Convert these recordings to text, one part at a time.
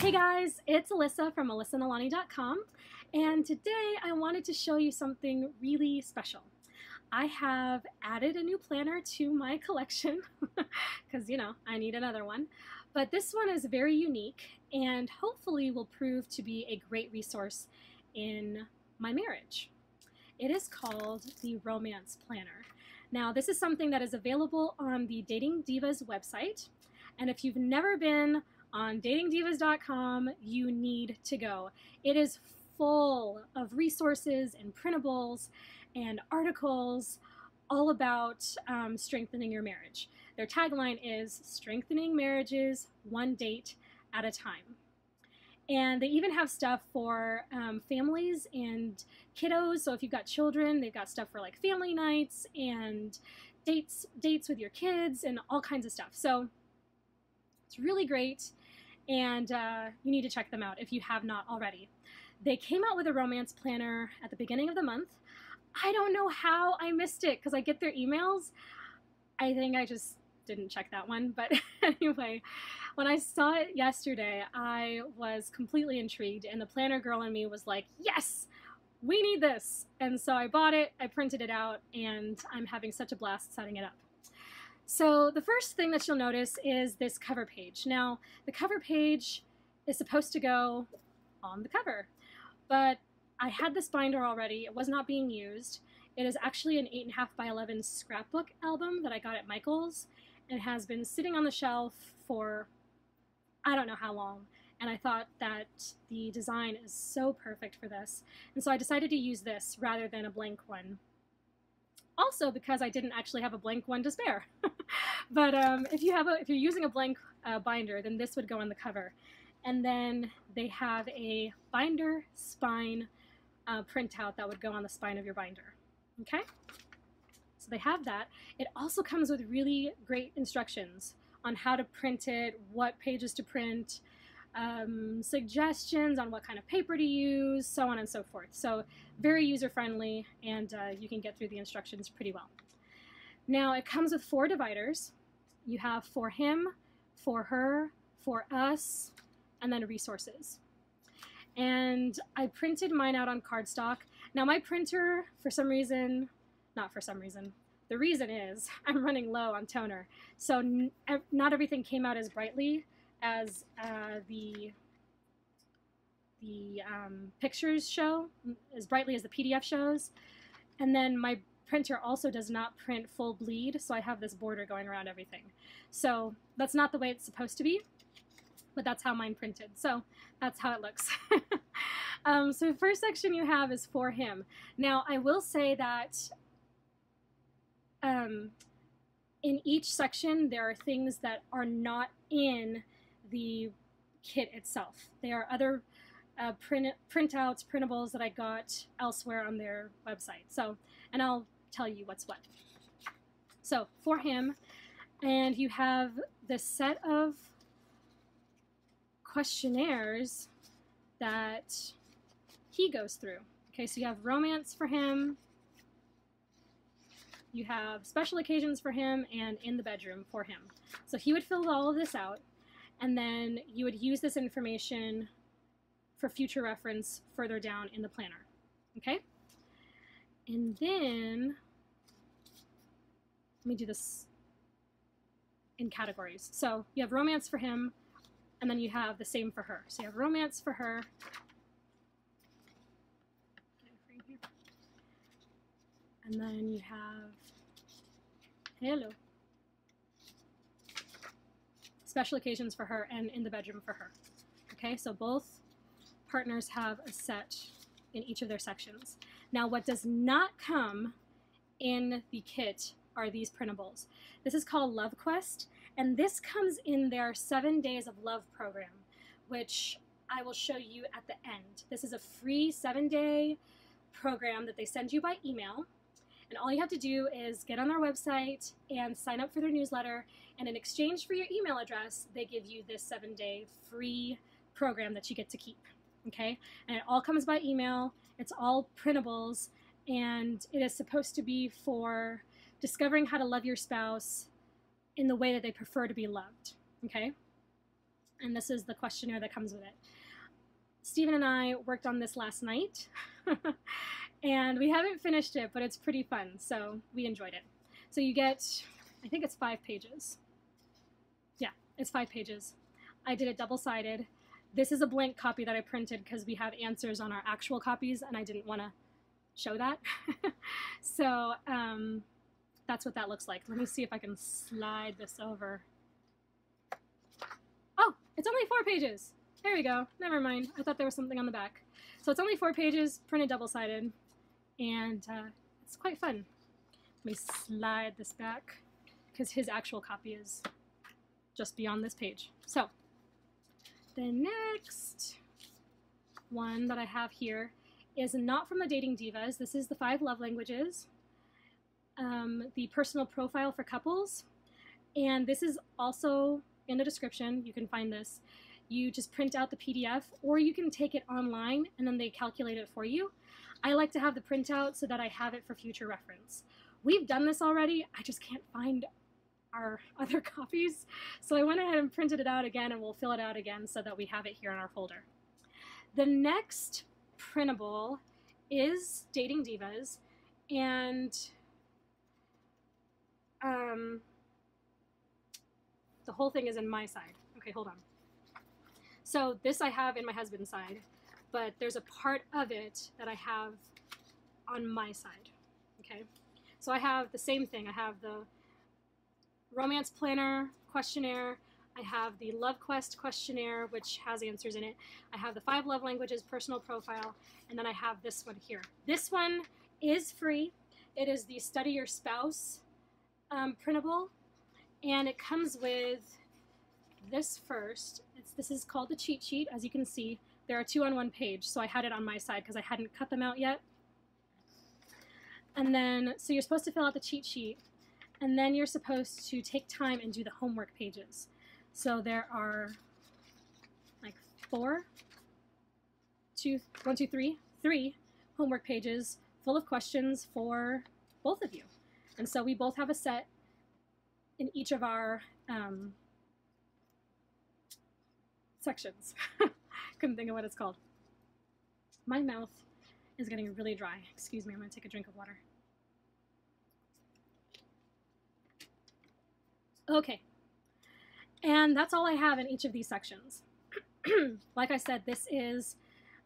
Hey guys, it's Alyssa from AlyssaNalani.com, and today I wanted to show you something really special. I have added a new planner to my collection because, you know, I need another one. But this one is very unique and hopefully will prove to be a great resource in my marriage. It is called the Romance Planner. Now, this is something that is available on the Dating Divas website, and if you've never been on datingdivas.com, you need to go. It is full of resources and printables and articles all about strengthening your marriage. Their tagline is strengthening marriages one date at a time. And they even have stuff for families and kiddos. So if you've got children, they've got stuff for like family nights and dates with your kids and all kinds of stuff. So it's really great, and you need to check them out if you have not already. They came out with a romance planner at the beginning of the month. I don't know how I missed it because I get their emails. I think I just didn't check that one, but anyway, when I saw it yesterday, I was completely intrigued, and the planner girl in me was like, yes, we need this. And so I bought it, I printed it out, and I'm having such a blast setting it up. So the first thing that you'll notice is this cover page. Now, the cover page is supposed to go on the cover, but I had this binder already. It was not being used. It is actually an 8.5 by 11 scrapbook album that I got at Michael's. It has been sitting on the shelf for I don't know how long, and I thought that the design is so perfect for this, and so I decided to use this rather than a blank one. Also because I didn't actually have a blank one to spare. But if you're using a blank binder, then this would go on the cover. And then they have a binder spine printout that would go on the spine of your binder. Okay? So they have that. It also comes with really great instructions on how to print it, what pages to print, suggestions on what kind of paper to use, so on and so forth. So very user-friendly, and you can get through the instructions pretty well. Now, it comes with 4 dividers. You have for him, for her, for us, and then resources. And I printed mine out on cardstock. Now, my printer, for some reason, not for some reason, the reason is I'm running low on toner. So not everything came out as brightly as the pictures show, as brightly as the PDF shows. And then my printer also does not print full bleed, so I have this border going around everything. So that's not the way it's supposed to be, but that's how mine printed. So that's how it looks. So the first section you have is for him. Now, I will say that in each section there are things that are not in the kit itself. There are other printouts, printables that I got elsewhere on their website. So, and I'll tell you what's what. So for him, and you have this set of questionnaires that he goes through. Okay, so you have romance for him, you have special occasions for him, and in the bedroom for him. So he would fill all of this out, and then you would use this information for future reference further down in the planner. Okay? And then, let me do this in categories. So you have romance for him, and then you have the same for her. So you have romance for her, and then you have, hello, special occasions for her, and in the bedroom for her. Okay, so both partners have a set in each of their sections. Now, what does not come in the kit are these printables. This is called Love Quest, and this comes in their 7 Days of Love program, which I will show you at the end. This is a free 7-day program that they send you by email, and all you have to do is get on their website and sign up for their newsletter, and in exchange for your email address, they give you this 7-day free program that you get to keep. Okay, and it all comes by email. It's all printables, and it is supposed to be for discovering how to love your spouse in the way that they prefer to be loved. Okay, And this is the questionnaire that comes with it. Stephen and I worked on this last night, and we haven't finished it, but it's pretty fun, so we enjoyed it. So you get, I think it's 5 pages. Yeah, it's 5 pages. I did it double-sided. This is a blank copy that I printed because we have answers on our actual copies, and I didn't want to show that. So that's what that looks like. Let me see if I can slide this over. Oh, it's only 4 pages. There we go. Never mind. I thought there was something on the back. So it's only 4 pages, printed double-sided, and it's quite fun. Let me slide this back because his actual copy is just beyond this page. So the next one that I have here is not from the Dating Divas. This is the 5 love languages, the personal profile for couples, and this is also in the description. You can find this. You just print out the PDF, or you can take it online and then they calculate it for you. I like to have the printout so that I have it for future reference. We've done this already. I just can't find our other copies. So I went ahead and printed it out again, and we'll fill it out again so that we have it here in our folder. The next printable is Dating Divas, and the whole thing is in my side. Okay, hold on. So this I have in my husband's side, but there's a part of it that I have on my side, okay? So I have the same thing. I have the romance planner questionnaire. I have the Love Quest questionnaire, which has answers in it. I have the 5 love languages personal profile, and then I have this one here. This one is free. It is the Study Your Spouse printable, and it comes with this first. This is called the cheat sheet. As you can see, there are 2 on 1 page, so I had it on my side because I hadn't cut them out yet. And then, so you're supposed to fill out the cheat sheet, and then you're supposed to take time and do the homework pages. So there are like 3 homework pages full of questions for both of you. And so we both have a set in each of our sections. Couldn't think of what it's called. My mouth is getting really dry. Excuse me, I'm going to take a drink of water. Okay, and that's all I have in each of these sections. Like I said, this is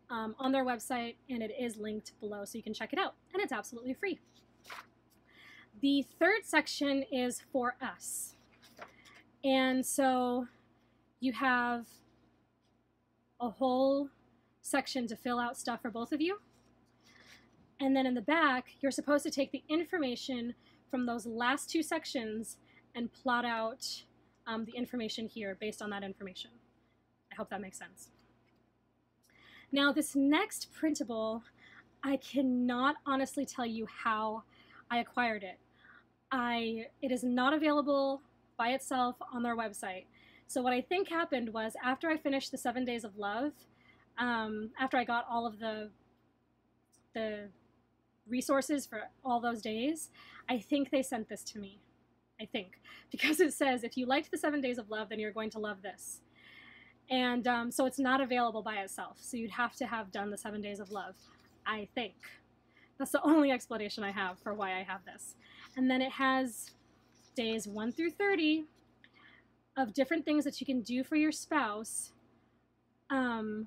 on their website, and it is linked below, so you can check it out, and it's absolutely free. The third section is for us, and so you have a whole section to fill out stuff for both of you, and then in the back, you're supposed to take the information from those last 2 sections and plot out the information here based on that information. I hope that makes sense. Now, this next printable, I cannot honestly tell you how I acquired it. It is not available by itself on their website. So what I think happened was, after I finished the 7 Days of Love, after I got all of the resources for all those days, I think they sent this to me. I think, because it says, if you liked the 7 Days of Love, then you're going to love this. And so it's not available by itself. So you'd have to have done the 7 Days of Love, I think. That's the only explanation I have for why I have this. And then it has days 1 through 30 of different things that you can do for your spouse in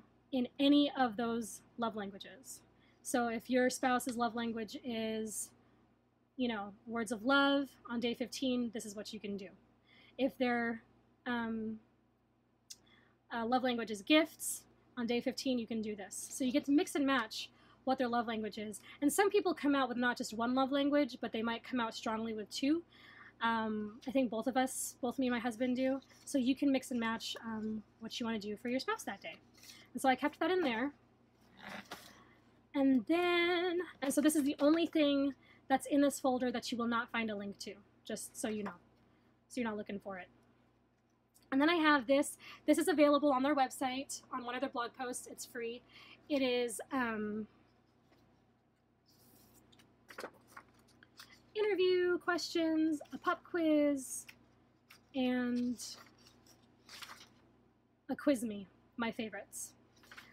any of those love languages. So if your spouse's love language is, you know, words of love, on day 15, this is what you can do. If their love language is gifts, on day 15, you can do this. So you get to mix and match what their love language is. And some people come out with not just 1 love language, but they might come out strongly with 2. I think both me and my husband do. So you can mix and match what you want to do for your spouse that day. And so I kept that in there. And so this is the only thing that's in this folder that you will not find a link to, just so you know. So you're not looking for it. And then I have this. This is available on their website, on one of their blog posts. It's free. It is interview questions, a pop quiz, and a quiz me, my favorites.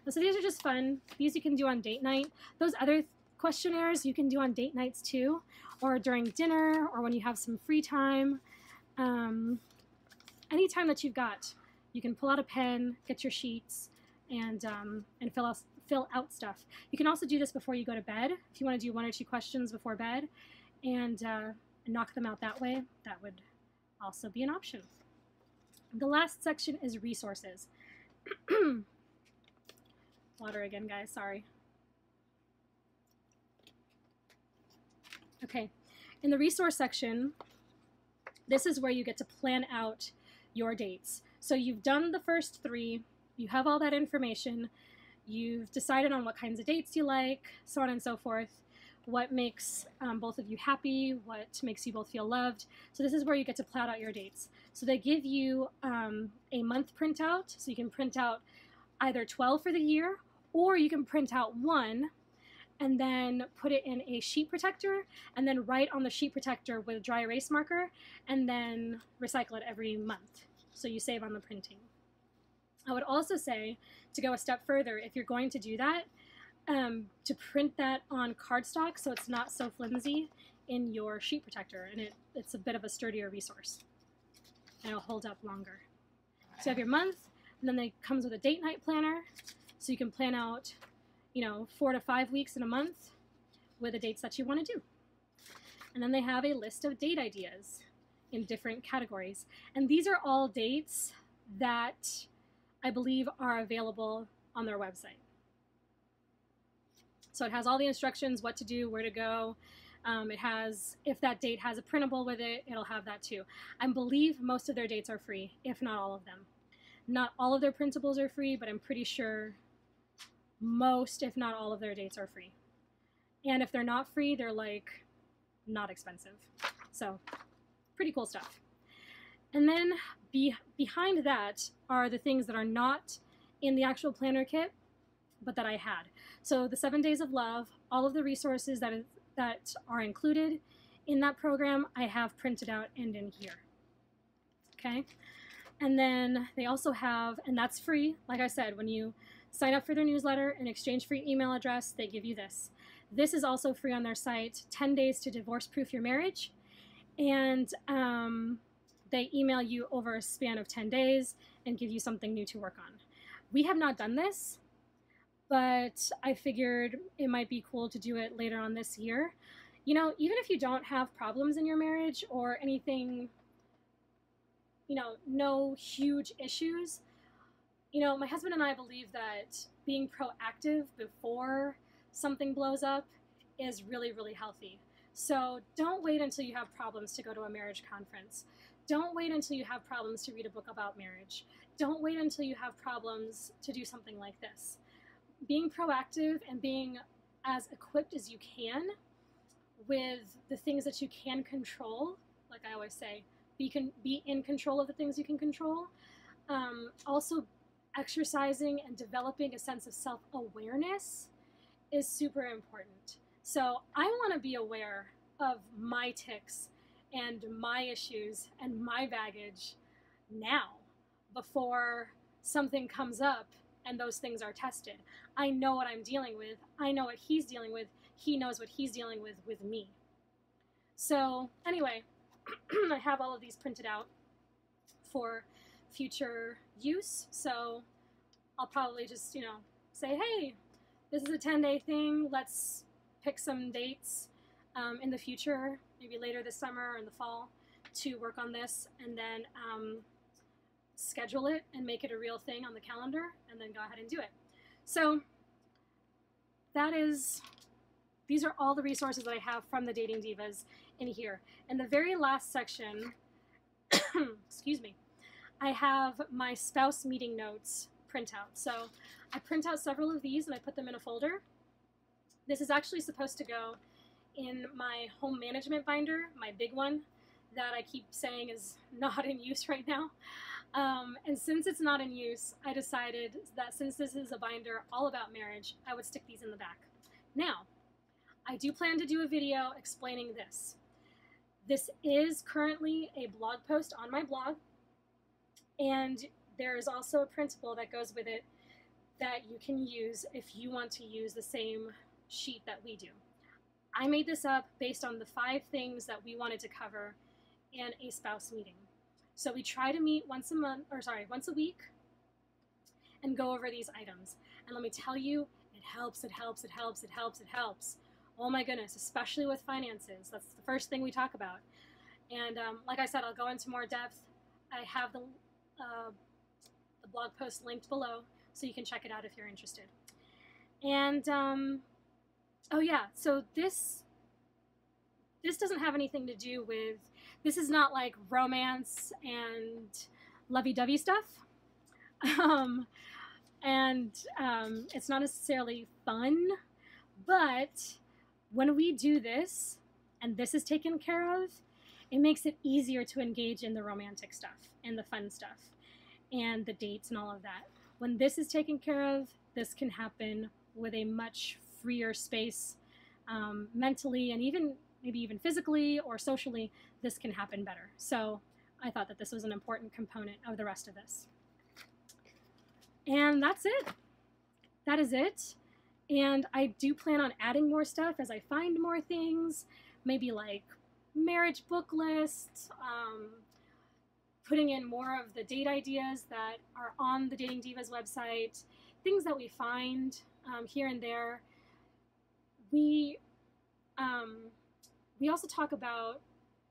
So these are just fun. These you can do on date night. Those other questionnaires you can do on date nights too, or during dinner, or when you have some free time. Anytime that you've got, you can pull out a pen, get your sheets, and fill out stuff. You can also do this before you go to bed. If you want to do 1 or 2 questions before bed and knock them out that way, that would also be an option. The last section is resources. Water again, guys, sorry. Okay, in the resource section, this is where you get to plan out your dates. So you've done the first 3, you have all that information, you've decided on what kinds of dates you like, so on and so forth, what makes both of you happy, what makes you both feel loved. So this is where you get to plan out your dates. So they give you a month printout, so you can print out either 12 for the year, or you can print out 1 and then put it in a sheet protector and then write on the sheet protector with a dry erase marker and then recycle it every month. So you save on the printing. I would also say, to go a step further, if you're going to do that, to print that on cardstock so it's not so flimsy in your sheet protector, and it's a bit of a sturdier resource and it'll hold up longer. So you have your month, and then it comes with a date night planner, so you can plan out, you know, 4 to 5 weeks in a month with the dates that you want to do. And then they have a list of date ideas in different categories. And these are all dates that I believe are available on their website. So it has all the instructions, what to do, where to go. It has, if that date has a printable with it, it'll have that too. I believe most of their dates are free, if not all of them. Not all of their printables are free, but I'm pretty sure most, if not all of their dates are free. And if they're not free, they're like not expensive. So pretty cool stuff. And then behind that are the things that are not in the actual planner kit, but that I had. So the 7 Days of Love, all of the resources that are included in that program, I have printed out and in here. Okay. And then they also have, and that's free, like I said, when you sign up for their newsletter, in exchange for your email address, they give you this. This is also free on their site, 10 Days to Divorce-Proof Your Marriage. And they email you over a span of 10 days and give you something new to work on. We have not done this, but I figured it might be cool to do it later on this year. You know, even if you don't have problems in your marriage or anything, you know, no huge issues, you know, my husband and I believe that being proactive before something blows up is really, really healthy. So don't wait until you have problems to go to a marriage conference. Don't wait until you have problems to read a book about marriage. Don't wait until you have problems to do something like this. Being proactive and being as equipped as you can with the things that you can control, like I always say, be in control of the things you can control. Also, exercising and developing a sense of self-awareness is super important. So I want to be aware of my tics and my issues and my baggage now, before something comes up and those things are tested. I know what I'm dealing with. I know what he's dealing with. He knows what he's dealing with me. So anyway, I have all of these printed out for future use. So I'll probably just, you know, say, hey, this is a 10-day thing. Let's pick some dates in the future, maybe later this summer or in the fall, to work on this, and then schedule it and make it a real thing on the calendar, and then go ahead and do it. So these are all the resources that I have from the Dating Divas in here. In the very last section, excuse me, I have my spouse meeting notes printout. So I print out several of these and I put them in a folder. This is actually supposed to go in my home management binder, my big one that I keep saying is not in use right now. And since it's not in use, I decided that since this is a binder all about marriage, I would stick these in the back. Now, I do plan to do a video explaining this. This is currently a blog post on my blog, and there is also a printable that goes with it that you can use if you want to use the same sheet that we do. I made this up based on the 5 things that we wanted to cover in a spouse meeting. So we try to meet once a week and go over these items. And let me tell you, it helps, it helps, it helps, it helps, it helps. Oh my goodness, especially with finances. That's the first thing we talk about. And like I said, I'll go into more depth. I have the blog post linked below, so you can check it out if you're interested. And oh yeah, so this doesn't have anything to do with, this is not like romance and lovey-dovey stuff. It's not necessarily fun, but when we do this, and this is taken care of, it makes it easier to engage in the romantic stuff and the fun stuff and the dates and all of that. When this is taken care of, this can happen with a much freer space, mentally and maybe even physically or socially. This can happen better. So I thought that this was an important component of the rest of this. And that's it. That is it. And I do plan on adding more stuff as I find more things, maybe like marriage book lists, putting in more of the date ideas that are on the Dating Divas website, things that we find here and there. We also talk about,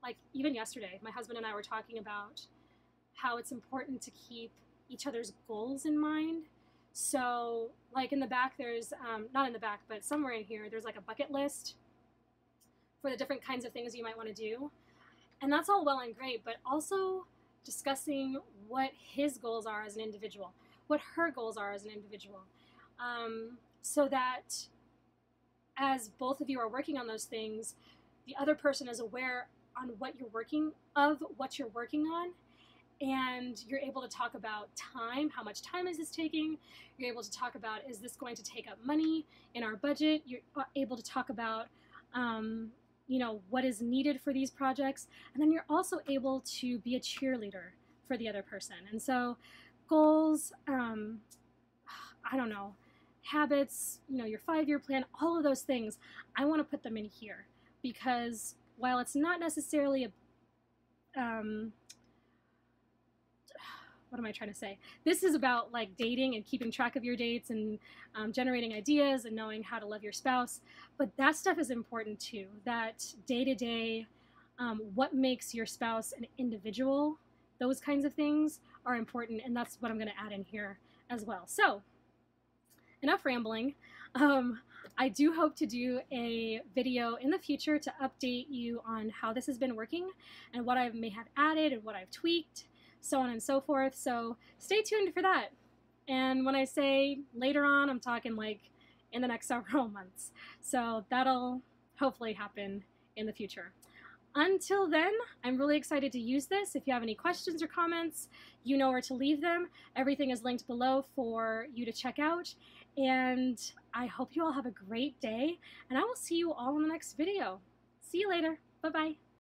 like even yesterday, my husband and I were talking about how it's important to keep each other's goals in mind. So like in the back, there's, not in the back, but somewhere in here, there's like a bucket list for the different kinds of things you might want to do. And that's all well and great, but also discussing what his goals are as an individual, what her goals are as an individual, so that as both of you are working on those things, the other person is aware on what you're working on, and you're able to talk about time. How much time is this taking? You're able to talk about, is this going to take up money in our budget? You're able to talk about, you know, what is needed for these projects. And then you're also able to be a cheerleader for the other person. And so goals, I don't know, habits, you know, your 5-year plan, all of those things, I want to put them in here because while it's not necessarily a, what am I trying to say? This is about like dating and keeping track of your dates and generating ideas and knowing how to love your spouse. But that stuff is important too. That day-to-day, what makes your spouse an individual, those kinds of things are important. And that's what I'm going to add in here as well. So enough rambling. I do hope to do a video in the future to update you on how this has been working and what I may have added and what I've tweaked, so on and so forth. So stay tuned for that. And when I say later on, I'm talking like in the next several months. So that'll hopefully happen in the future. Until then, I'm really excited to use this. If you have any questions or comments, you know where to leave them. Everything is linked below for you to check out. And I hope you all have a great day, and I will see you all in the next video. See you later. Bye-bye.